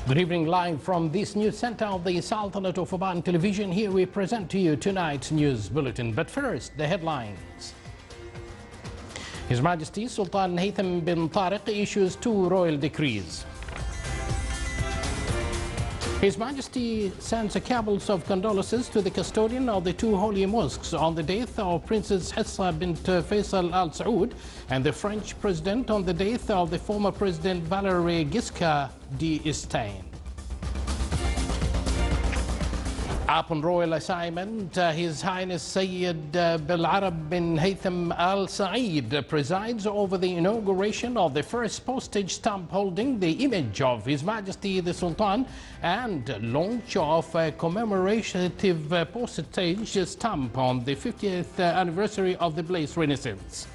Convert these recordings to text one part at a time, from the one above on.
Good evening, live from this news center of the Sultanate of Oman television. Here we present to you tonight's news bulletin. But first, the headlines. His Majesty Sultan Haytham bin Tariq issues 2 royal decrees. His Majesty sends cables of condolences to the custodian of the 2 holy mosques on the death of Princess Hissa bint Faisal Al Saud and the French President on the death of the former President Valéry Giscard d'Estaing. Upon royal assignment, His Highness Sayyid Bil'Arab bin Haytham Al Said presides over the inauguration of the first postage stamp holding the image of His Majesty the Sultan and launch of a commemorative postage stamp on the 50th anniversary of the Blessed Renaissance.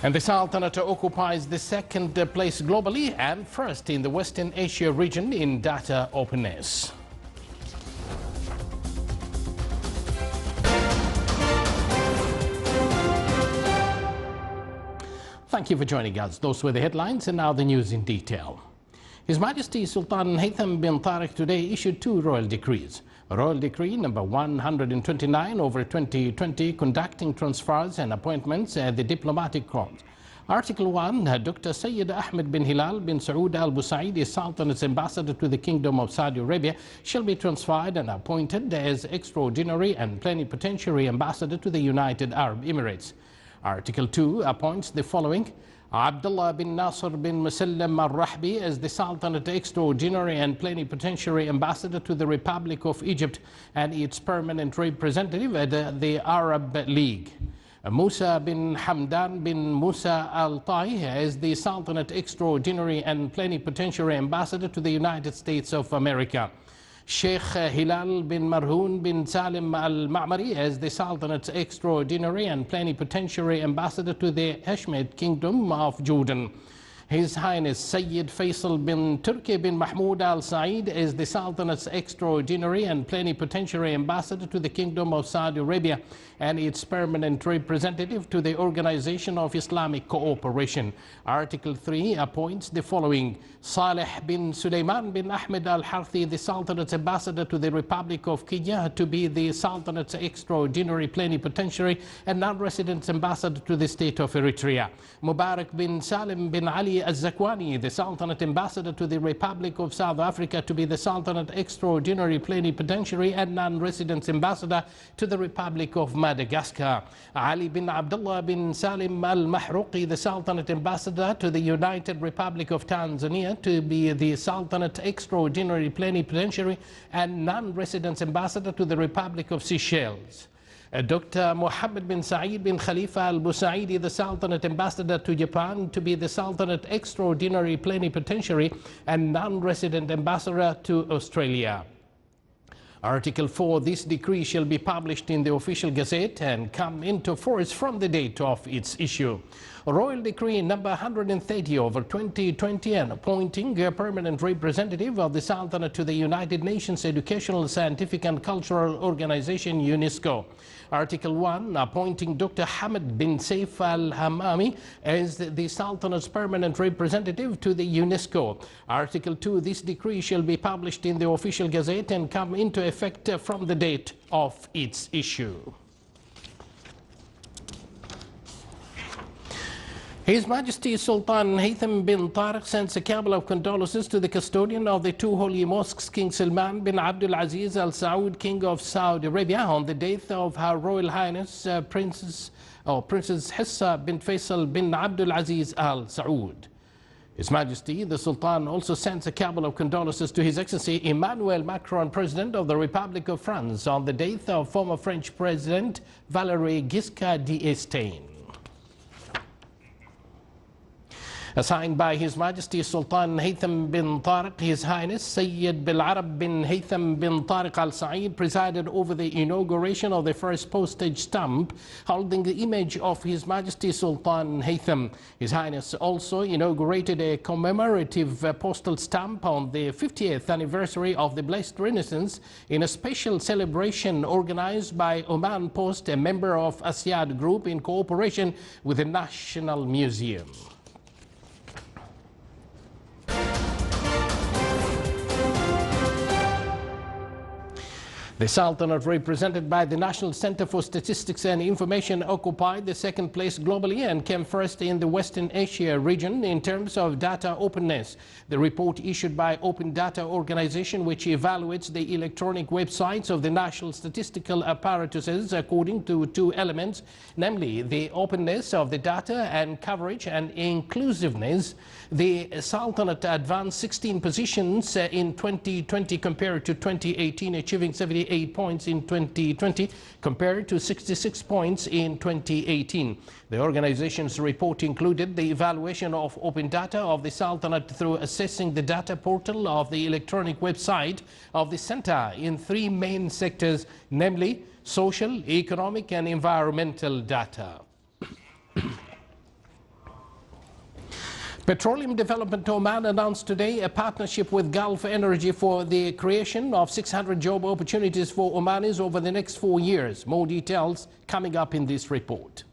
And the Sultanate occupies the 2nd place globally and 1st in the Western Asia region in data openness. Thank you for joining us. Those were the headlines, and now the news in detail. His Majesty Sultan Haytham bin Tariq today issued 2 royal decrees. Royal Decree number 129/2020 conducting transfers and appointments at the diplomatic corps. Article 1, Dr. Sayyid Ahmed bin Hilal bin Saud Al Busaid, Sultan's ambassador to the Kingdom of Saudi Arabia, shall be transferred and appointed as extraordinary and plenipotentiary ambassador to the United Arab Emirates. Article 2 appoints the following: Abdullah bin Nasser bin Musallam al-Rahbi as the Sultanate Extraordinary and Plenipotentiary Ambassador to the Republic of Egypt and its permanent representative at the Arab League. Musa bin Hamdan bin Musa al-Tai as the Sultanate Extraordinary and Plenipotentiary Ambassador to the United States of America. Sheikh Hilal bin Marhoon bin Salim al-Ma'mari as the Sultanate's Extraordinary and Plenipotentiary Ambassador to the Hashemite Kingdom of Jordan. His Highness Sayyid Faisal bin Turki bin Mahmoud Al Said as the Sultanate's Extraordinary and Plenipotentiary Ambassador to the Kingdom of Saudi Arabia and its permanent representative to the Organization of Islamic Cooperation. Article 3 appoints the following: Saleh bin Sulaiman bin Ahmed Al Harthi, the Sultanate's Ambassador to the Republic of Kenya, to be the Sultanate's Extraordinary Plenipotentiary and non-resident Ambassador to the State of Eritrea. Mubarak bin Salim bin Ali Al-Zakwani, the Sultanate Ambassador to the Republic of South Africa, to be the Sultanate Extraordinary Plenipotentiary and non-resident Ambassador to the Republic of Madagascar. Ali bin Abdullah bin Salim Al-Mahruqi, the Sultanate Ambassador to the United Republic of Tanzania, to be the Sultanate Extraordinary Plenipotentiary and non-resident Ambassador to the Republic of Seychelles. Dr. Mohammed bin Saeed bin Khalifa Al Busaidi, the Sultanate Ambassador to Japan, to be the Sultanate Extraordinary Plenipotentiary and non-resident Ambassador to Australia. Article 4, this decree shall be published in the official gazette and come into force from the date of its issue. Royal Decree number 130/2020 and appointing a permanent representative of the Sultanate to the United Nations Educational, Scientific and Cultural Organization UNESCO. Article 1 appointing Dr. Hamad bin Saif Al-Hammami as the Sultanate's permanent representative to the UNESCO. Article 2, this decree shall be published in the official gazette and come into effect from the date of its issue. His Majesty Sultan Haytham bin Tariq sends a cable of condolences to the custodian of the 2 holy mosques, King Salman bin Abdul Aziz Al Saud, King of Saudi Arabia, on the death of Her Royal Highness Princess Hissa bint Faisal bin Abdul Aziz Al Saud. His Majesty the Sultan also sends a cable of condolences to His Excellency Emmanuel Macron, President of the Republic of France, on the death of former French President Valéry Giscard d'Estaing. Assigned by His Majesty Sultan Haytham bin Tariq, His Highness Sayyid Bil'Arab bin Haytham bin Tariq Al Said presided over the inauguration of the first postage stamp holding the image of His Majesty Sultan Haytham. His Highness also inaugurated a commemorative postal stamp on the 50th anniversary of the Blessed Renaissance in a special celebration organized by Oman Post, a member of Asyad Group, in cooperation with the National Museum. The Sultanate, represented by the National Center for Statistics and Information, occupied the second place globally and came first in the Western Asia region in terms of data openness. The report issued by Open Data Organization, which evaluates the electronic websites of the national statistical apparatuses according to two elements, namely the openness of the data and coverage and inclusiveness. The Sultanate advanced 16 positions in 2020 compared to 2018, achieving 78 points in 2020 compared to 66 points in 2018. The organization's report included the evaluation of open data of the Sultanate through assessing the data portal of the electronic website of the center in three main sectors, namely social, economic and environmental data. Petroleum Development Oman announced today a partnership with Gulf Energy for the creation of 600 job opportunities for Omanis over the next 4 years. More details coming up in this report.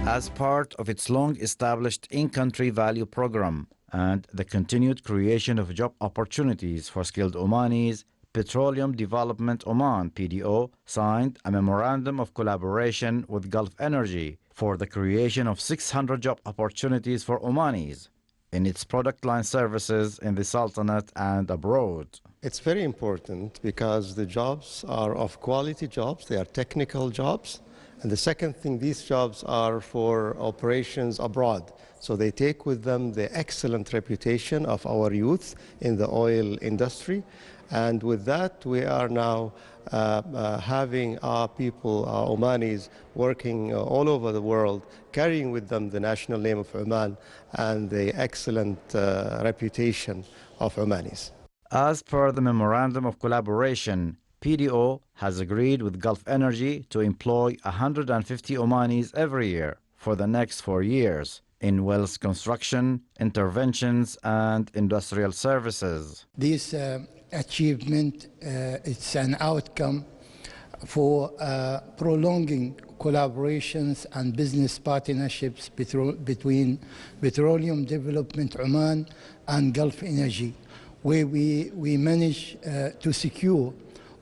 As part of its long-established in-country value program and the continued creation of job opportunities for skilled Omanis, Petroleum Development Oman (PDO) signed a memorandum of collaboration with Gulf Energy for the creation of 600 job opportunities for Omanis in its product line services in the Sultanate and abroad. It's very important because the jobs are of quality jobs, they are technical jobs. And the second thing, these jobs are for operations abroad. So they take with them the excellent reputation of our youth in the oil industry. And with that, we are now having our people, our Omanis, working all over the world, carrying with them the national name of Oman and the excellent reputation of Omanis. As per the memorandum of collaboration, PDO has agreed with Gulf Energy to employ 150 Omanis every year for the next 4 years in wells construction, interventions and industrial services. This achievement, it's an outcome for prolonging collaborations and business partnerships between Petroleum Development Oman and Gulf Energy, where we managed to secure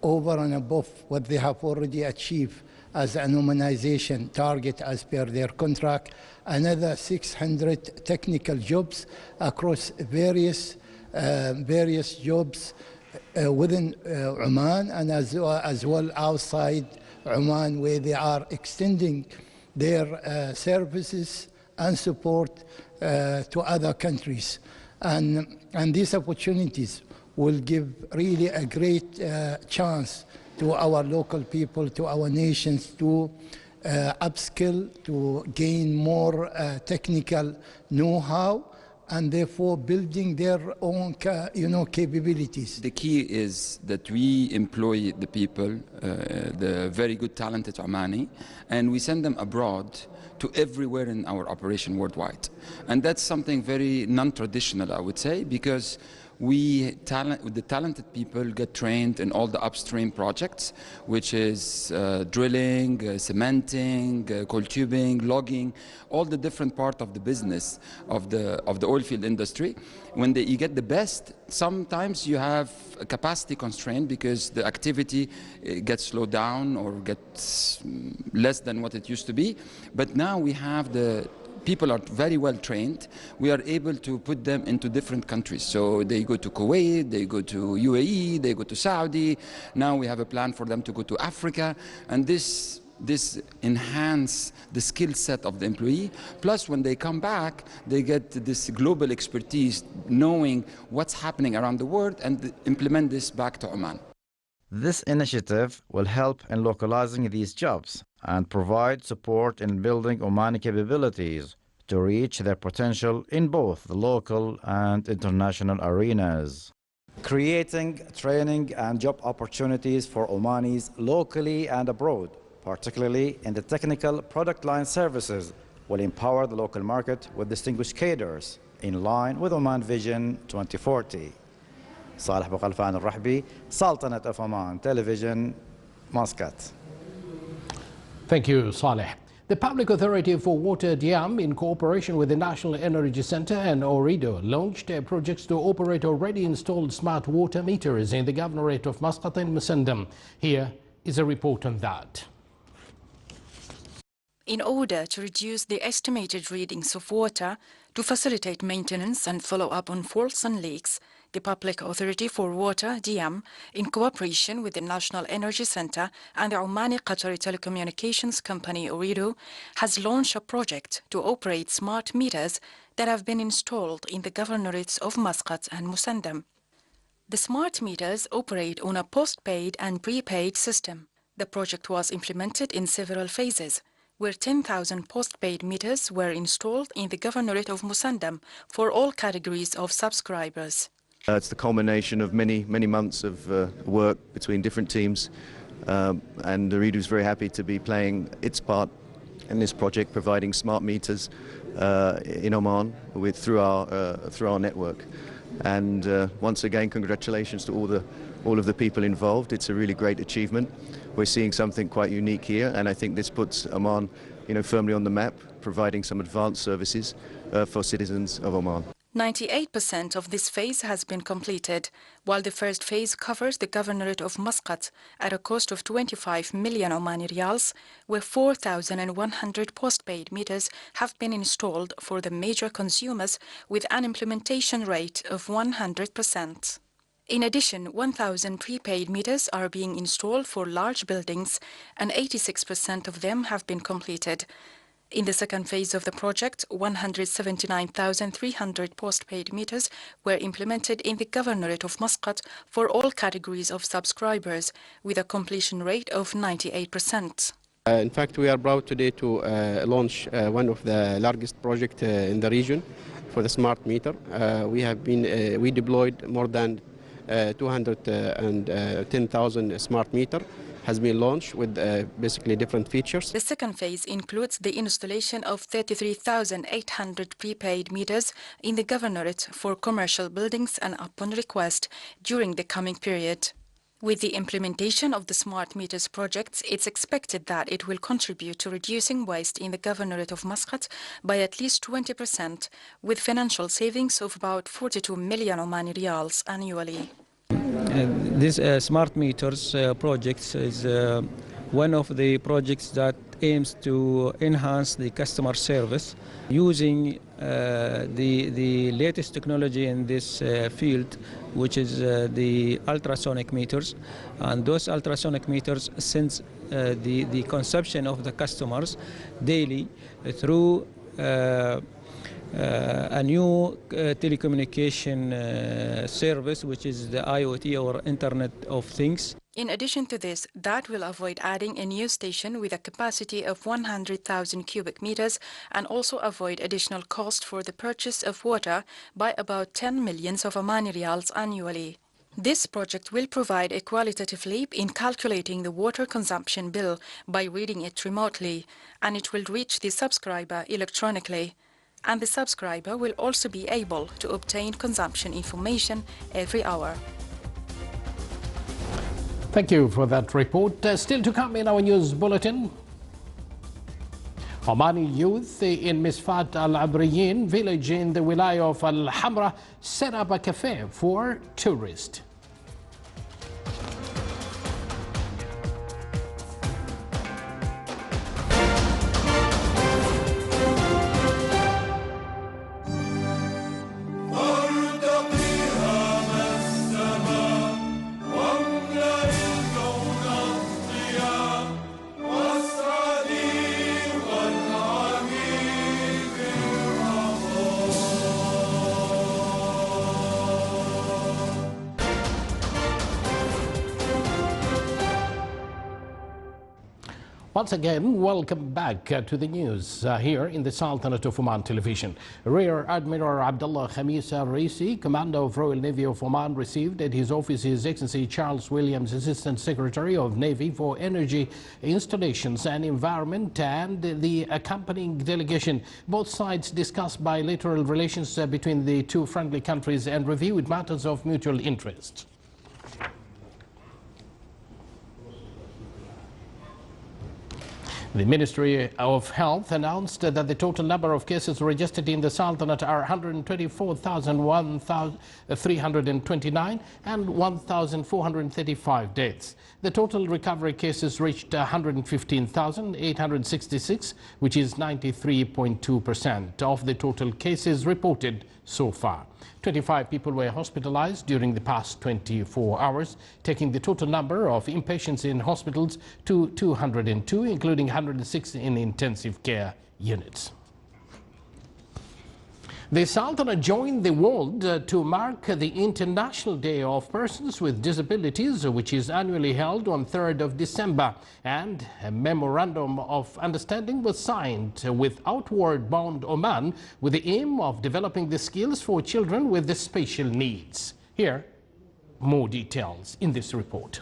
over and above what they have already achieved as an Omanization target as per their contract, another 600 technical jobs across various jobs within Oman and as well outside Oman, where they are extending their services and support to other countries. And these opportunities will give really a great chance to our local people, to our nations, to upskill, to gain more technical know-how, and therefore building their own capabilities. The key is that we employ the people, the very good talented Omani, and we send them abroad to everywhere in our operation worldwide. And that's something very non-traditional, I would say, because the talented people get trained in all the upstream projects, which is drilling, cementing, coiled tubing, logging, all the different part of the business of the oil field industry. When you get the best, sometimes you have a capacity constraint because the activity gets slowed down or gets less than what it used to be. But now we have people are very well trained. We are able to put them into different countries. So they go to Kuwait, they go to UAE, they go to Saudi. Now we have a plan for them to go to Africa. And this enhance the skill set of the employee. Plus, when they come back, they get this global expertise, knowing what's happening around the world and implement this back to Oman. This initiative will help in localizing these jobs and provide support in building Omani capabilities to reach their potential in both the local and international arenas. Creating training and job opportunities for Omanis locally and abroad, particularly in the technical product line services, will empower the local market with distinguished cadres in line with Oman Vision 2040. صالح بقلفان الرحبي, Sultanate of Oman Television, Muscat. Thank you, Saleh. The Public Authority for Water Diam, in cooperation with the National Energy Center and Ooredoo, launched projects to operate already installed smart water meters in the Governorate of Muscat and Musandam. Here is a report on that. In order to reduce the estimated readings of water, to facilitate maintenance and follow up on faults and leaks, the Public Authority for Water, Diam, in cooperation with the National Energy Center and the Omani Qatari Telecommunications Company, Ooredoo, has launched a project to operate smart meters that have been installed in the governorates of Muscat and Musandam. The smart meters operate on a postpaid and prepaid system. The project was implemented in several phases, where 10,000 postpaid meters were installed in the governorate of Musandam for all categories of subscribers. It's the culmination of many months of work between different teams, and Ooredoo is very happy to be playing its part in this project, providing smart meters in Oman through our network. And once again, congratulations to all of the people involved. It's a really great achievement. We're seeing something quite unique here, and I think this puts Oman, firmly on the map, providing some advanced services for citizens of Oman. 98% of this phase has been completed, while the first phase covers the governorate of Muscat at a cost of 25 million Omani riyals, where 4,100 postpaid meters have been installed for the major consumers with an implementation rate of 100%. In addition, 1,000 prepaid meters are being installed for large buildings, and 86% of them have been completed. In the second phase of the project, 179,300 postpaid meters were implemented in the governorate of Muscat for all categories of subscribers, with a completion rate of 98%. In fact, we are proud today to launch one of the largest projects in the region for the smart meter. We deployed more than 210,000 smart meter. Has been launched with basically different features. The second phase includes the installation of 33,800 prepaid meters in the governorate for commercial buildings and upon request during the coming period. With the implementation of the smart meters projects, it's expected that it will contribute to reducing waste in the governorate of Muscat by at least 20%, with financial savings of about 42 million Omani riyals annually. This smart meters project is one of the projects that aims to enhance the customer service using the latest technology in this field, which is the ultrasonic meters. And those ultrasonic meters sense the consumption of the customers daily through a new telecommunication service, which is the IoT, or Internet of Things. In addition to this, that will avoid adding a new station with a capacity of 100,000 cubic meters and also avoid additional cost for the purchase of water by about 10 million of Omani riyals annually. This project will provide a qualitative leap in calculating the water consumption bill by reading it remotely, and it will reach the subscriber electronically. And the subscriber will also be able to obtain consumption information every hour. Thank you for that report. Still to come in our news bulletin. Omani youth in Misfat Al-Abriyin village in the Wilaya of Al-Hamra set up a cafe for tourists. Once again, welcome back to the news here in the Sultanate of Oman television. Rear Admiral Abdullah Khamis al-Raisi, Commander of Royal Navy of Oman, received at his office His Excellency Charles Williams, Assistant Secretary of Navy for Energy Installations and Environment, and the accompanying delegation. Both sides discussed bilateral relations between the two friendly countries and reviewed matters of mutual interest. The Ministry of Health announced that the total number of cases registered in the Sultanate are 124,329 and 1,435 deaths. The total recovery cases reached 115,866, which is 93.2% of the total cases reported so far. 25 people were hospitalized during the past 24 hours, taking the total number of inpatients in hospitals to 202, including 106 in intensive care units. The Sultanate joined the world to mark the International Day of Persons with Disabilities, which is annually held on 3rd of December, and a memorandum of understanding was signed with Outward Bound Oman with the aim of developing the skills for children with special needs. Here, more details in this report.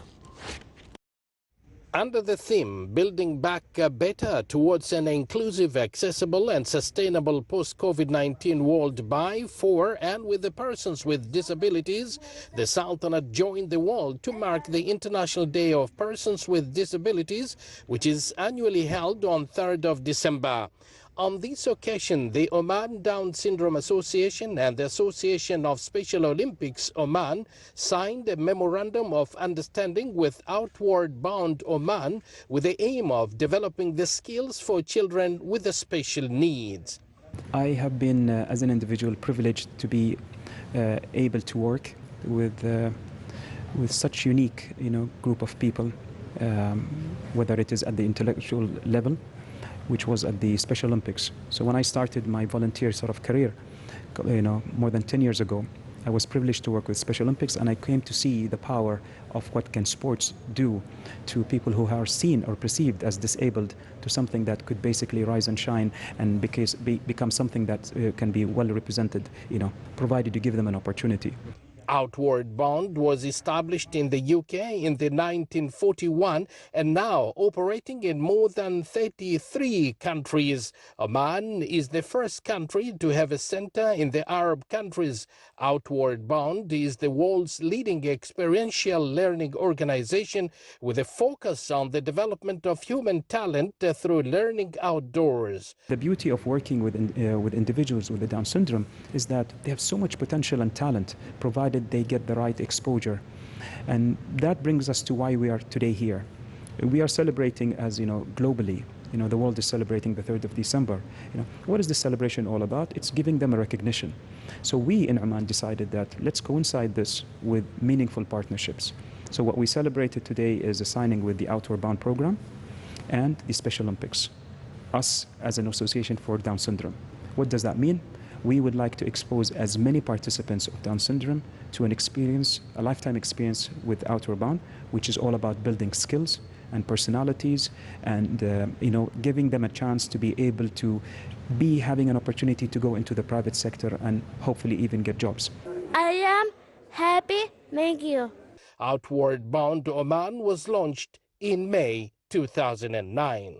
Under the theme, Building Back Better Towards an Inclusive, Accessible and Sustainable Post-COVID-19 World by, for and with the persons with disabilities, the Sultanate joined the world to mark the International Day of Persons with Disabilities, which is annually held on 3rd of December. On this occasion, the Oman Down Syndrome Association and the Association of Special Olympics Oman signed a memorandum of understanding with Outward Bound Oman with the aim of developing the skills for children with special needs. I have been, as an individual, privileged to be able to work with such unique, group of people, whether it is at the intellectual level, which was at the Special Olympics. So when I started my volunteer sort of career, more than 10 years ago, I was privileged to work with Special Olympics, and I came to see the power of what can sports do to people who are seen or perceived as disabled, to something that could basically rise and shine and become something that can be well represented, provided you give them an opportunity. Outward Bound was established in the UK in the 1941 and now operating in more than 33 countries. Oman is the first country to have a center in the Arab countries. Outward Bound is the world's leading experiential learning organization with a focus on the development of human talent through learning outdoors. The beauty of working with individuals with the Down syndrome is that they have so much potential and talent, provided they get the right exposure. And that brings us to why we are today here. We are celebrating, as globally, the world is celebrating the 3rd of December. What is this celebration all about? It's giving them a recognition. So we in Oman decided that let's coincide this with meaningful partnerships. So what we celebrated today is a signing with the Outward Bound program and the Special Olympics, us as an association for Down syndrome. What does that mean? We would like to expose as many participants of Down syndrome to a lifetime experience with Outward Bound, which is all about building skills and personalities and giving them a chance to be able to be having an opportunity to go into the private sector and hopefully even get jobs. I am happy. Thank you. Outward Bound Oman was launched in May 2009.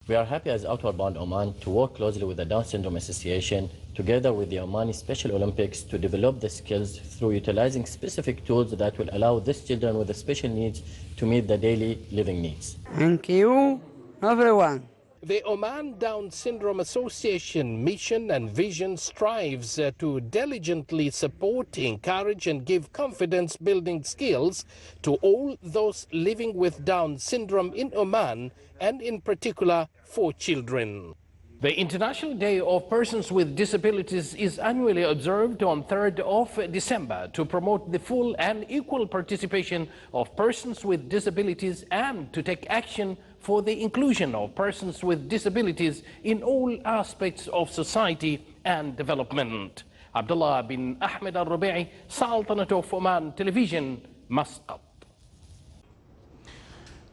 We are happy as Outward Bound Oman to work closely with the Down Syndrome Association together with the Omani Special Olympics to develop the skills through utilizing specific tools that will allow these children with the special needs to meet the daily living needs. Thank you, everyone. The Oman Down Syndrome Association mission and vision strives to diligently support, encourage and give confidence building skills to all those living with Down syndrome in Oman and in particular for children. The International Day of Persons with Disabilities is annually observed on 3rd of December to promote the full and equal participation of persons with disabilities and to take action for the inclusion of persons with disabilities in all aspects of society and development. Abdullah bin Ahmed al-Rubi'i, Sultanate of Oman Television, Muscat.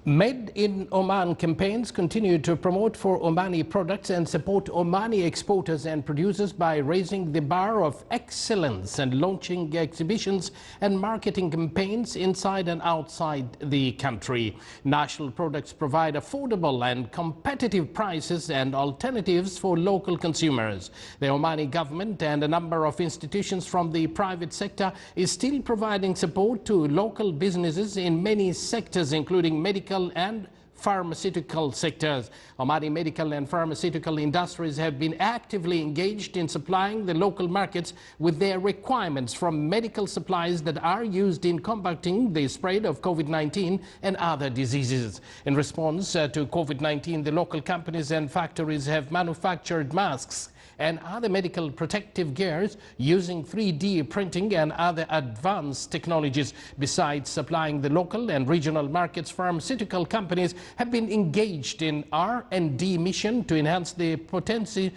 Made in Oman campaigns continue to promote for Omani products and support Omani exporters and producers by raising the bar of excellence and launching exhibitions and marketing campaigns inside and outside the country. National products provide affordable and competitive prices and alternatives for local consumers. The Omani government and a number of institutions from the private sector is still providing support to local businesses in many sectors, including medical and pharmaceutical sectors. Omani medical and pharmaceutical industries have been actively engaged in supplying the local markets with their requirements from medical supplies that are used in combating the spread of COVID-19 and other diseases. In response to COVID-19, the local companies and factories have manufactured masks and other medical protective gears using 3D printing and other advanced technologies. Besides supplying the local and regional markets, pharmaceutical companies have been engaged in R&D mission to enhance the potency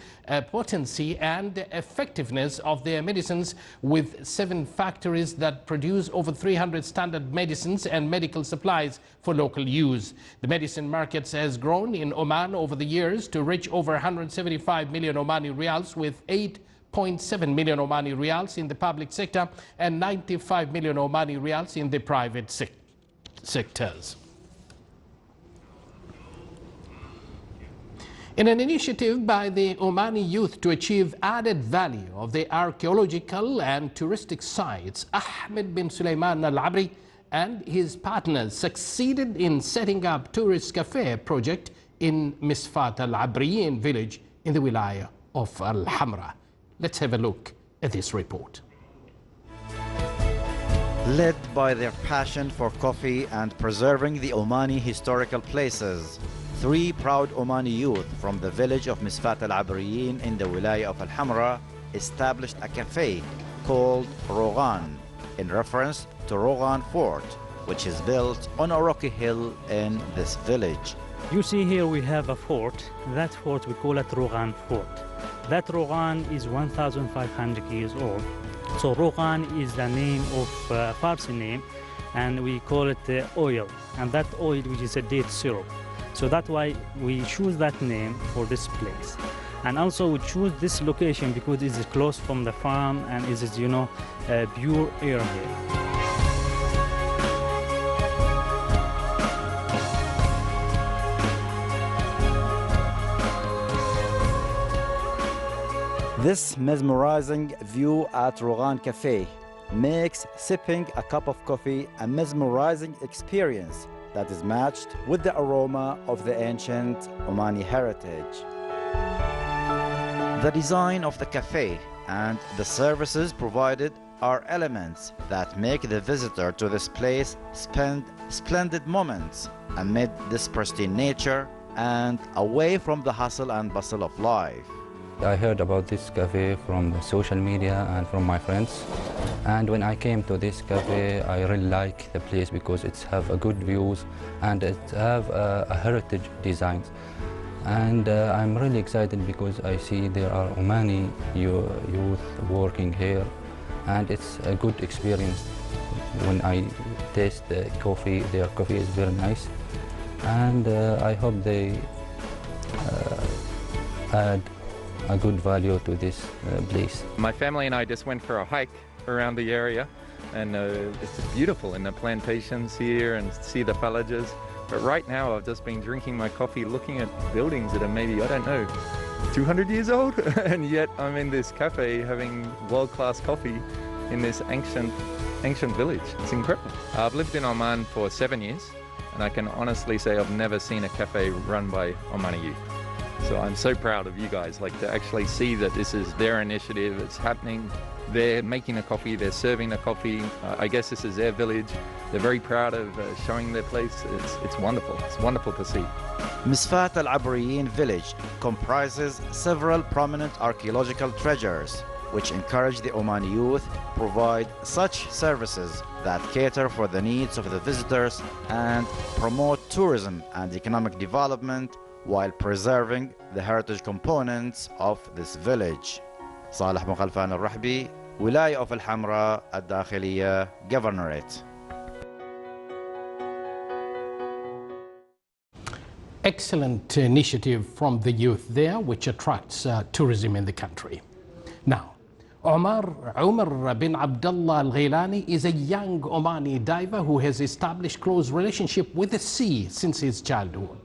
and effectiveness of their medicines, with 7 factories that produce over 300 standard medicines and medical supplies for local use. The medicine markets has grown in Oman over the years to reach over 175 million Omani riyals, with 8.7 million Omani riyals in the public sector and 95 million Omani riyals in the private sectors. In an initiative by the Omani youth to achieve added value of the archaeological and touristic sites, Ahmed bin Sulaiman Al-Abri and his partners succeeded in setting up tourist cafe project in Misfat Al-Abriyin village in the wilaya of Al-Hamra. Let's have a look at this report. Led by their passion for coffee and preserving the Omani historical places, 3 proud Omani youth from the village of Misfat Al-Abriyin in the wilaya of Al-Hamra established a cafe called Rogan in reference to Rogan Fort, which is built on a rocky hill in this village. You see here we have a fort. That fort we call it Rogan Fort. That Rogan is 1,500 years old. So Rogan is the name of Farsi name, and we call it oil. And that oil, which is a date syrup. So that's why we choose that name for this place. And also we choose this location because it is close from the farm and it is, you know, pure air here. This mesmerizing view at Rogan Cafe makes sipping a cup of coffee a mesmerizing experience that is matched with the aroma of the ancient Omani heritage. The design of the cafe and the services provided are elements that make the visitor to this place spend splendid moments amid this pristine nature and away from the hustle and bustle of life. I heard about this cafe from the social media and from my friends, and when I came to this cafe I really like the place because it have a good views and it have a heritage designs, and I'm really excited because I see there are Omani youth working here, and it's a good experience. When I taste the coffee, their coffee is very nice, and I hope they add a good value to this place. My family and I just went for a hike around the area, and it's beautiful in the plantations here and see the villages. But right now I've just been drinking my coffee looking at buildings that are maybe, I don't know, 200 years old, and yet I'm in this cafe having world-class coffee in this ancient village. It's incredible. I've lived in Oman for 7 years, and I can honestly say I've never seen a cafe run by Omani youth. So I'm so proud of you guys, like to actually see that this is their initiative, it's happening. They're making a coffee, they're serving the coffee. I guess this is their village. They're very proud of showing their place. It's wonderful. It's wonderful to see. Misfat Al-Abriyin village comprises several prominent archaeological treasures, which encourage the Omani youth to provide such services that cater for the needs of the visitors and promote tourism and economic development while preserving the heritage components of this village. صالح بن خلفان الرحبي, ولاية of الحمراء الداخلية, Governorate. Excellent initiative from the youth there, which attracts tourism in the country. Now, Umar bin Abdullah Al-Ghailani is a young Omani diver who has established close relationship with the sea since his childhood.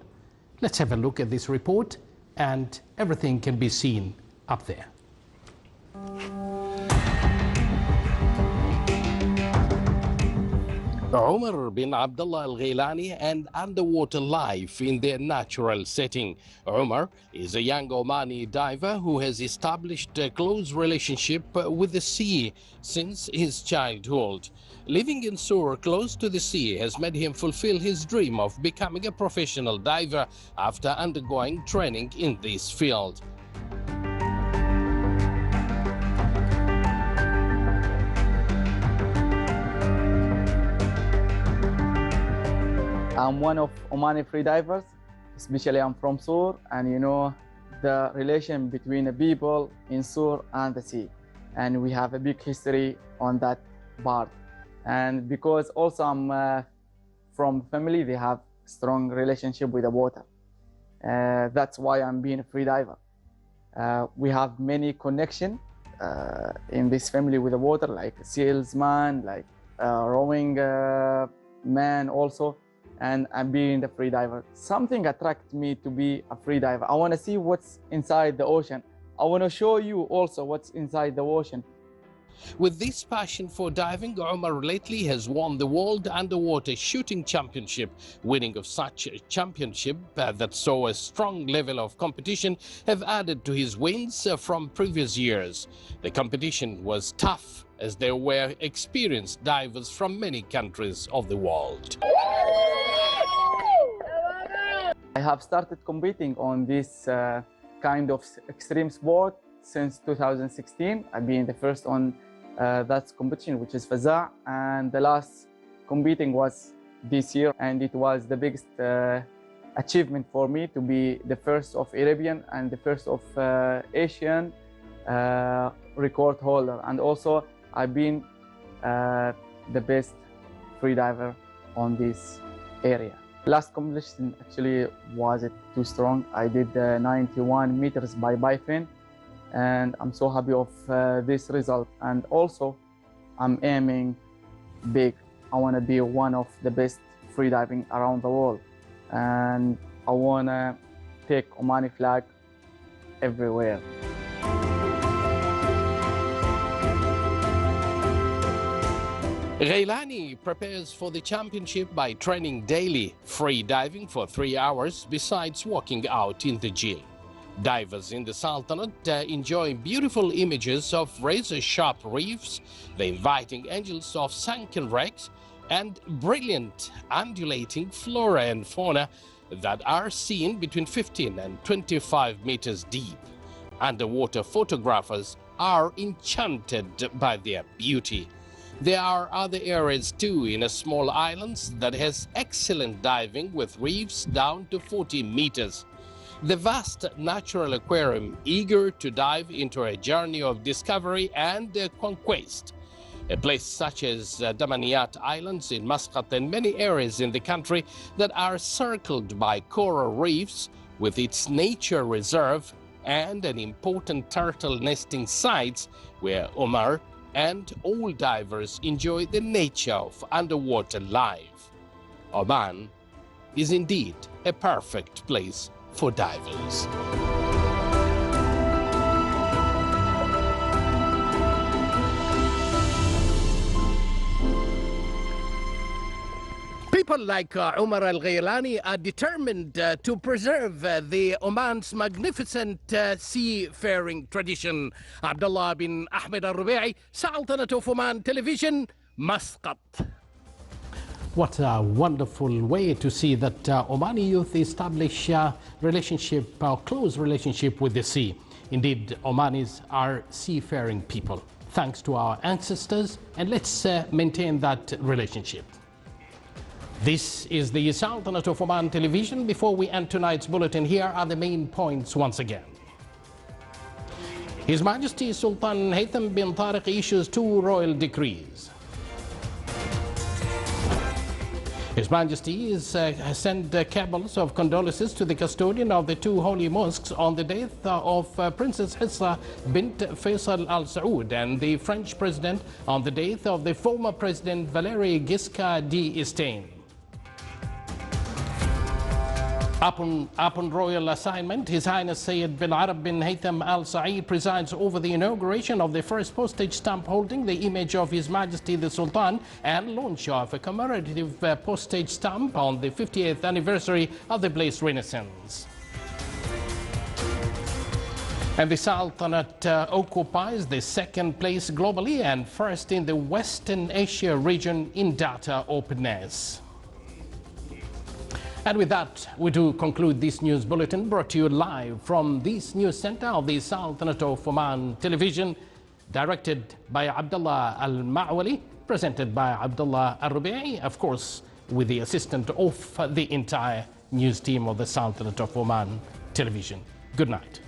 Let's have a look at this report, and everything can be seen up there. Umar bin Abdullah Al Ghailani and underwater life in their natural setting. Umar is a young Omani diver who has established a close relationship with the sea since his childhood. Living in Sur, close to the sea, has made him fulfill his dream of becoming a professional diver after undergoing training in this field. I'm one of Omani free divers, especially I'm from Sur, and you know the relation between the people in Sur and the sea. And we have a big history on that part. And because also I'm from family, they have strong relationship with the water. That's why I'm being a free diver. We have many connection in this family with the water, like salesman, like rowing man also. And I'm being the free diver. Something attracted me to be a free diver. I want to see what's inside the ocean. I want to show you also what's inside the ocean. With this passion for diving, Umar lately has won the World Underwater Shooting Championship. Winning of such a championship that saw a strong level of competition have added to his wins from previous years. The competition was tough as there were experienced divers from many countries of the world. I have started competing on this kind of extreme sport since 2016. I've been the first on that competition, which is Faza, and the last competing was this year, and it was the biggest achievement for me to be the first of Arabian and the first of Asian record holder, and also I've been the best free diver on this area. Last competition actually wasn't too strong. I did 91 meters by bifin, and I'm so happy of this result. And also, I'm aiming big. I want to be one of the best free diving around the world, and I want to take Omani flag everywhere. Ghailani prepares for the championship by training daily, free diving for 3 hours besides walking out in the gym. Divers in the Sultanate enjoy beautiful images of razor-sharp reefs, the inviting angles of sunken wrecks, and brilliant undulating flora and fauna that are seen between 15 and 25 meters deep. Underwater photographers are enchanted by their beauty. There are other areas too in a small islands that has excellent diving with reefs down to 40 meters. The vast natural aquarium eager to dive into a journey of discovery and conquest. A place such as Damaniyat Islands in Muscat and many areas in the country that are circled by coral reefs with its nature reserve and an important turtle nesting sites where Omar and all divers enjoy the nature of underwater life. Oman is indeed a perfect place for divers. People like Umar Al Ghailani are determined to preserve the Oman's magnificent seafaring tradition. Abdullah bin Ahmed Al Rubai, Sultanate of Oman Television, Muscat. What a wonderful way to see that Omani youth establish a relationship, a close relationship with the sea. Indeed, Omanis are seafaring people, thanks to our ancestors, and let's maintain that relationship. This is the Sultanate of Oman Television. Before we end tonight's bulletin, here are the main points once again. His Majesty Sultan Haytham bin Tariq issues 2 royal decrees. His Majesty has sent cables of condolences to the custodian of the 2 holy mosques on the death of Princess Hissa bint Faisal Al Saud and the French President on the death of the former President Valéry Giscard d'Estaing. Upon royal assignment, His Highness Sayyid bin Arab bin Haytham Al Saeed presides over the inauguration of the first postage stamp holding the image of His Majesty the Sultan and launch of a commemorative postage stamp on the 50th anniversary of the Blessed Renaissance. And the Sultanate occupies the second place globally and first in the Western Asia region in data openness. And with that, we do conclude this news bulletin brought to you live from this news center of the Sultanate of Oman Television, directed by Abdullah Al-Ma'wali, presented by Abdullah Al-Rubi'i, of course, with the assistance of the entire news team of the Sultanate of Oman Television. Good night.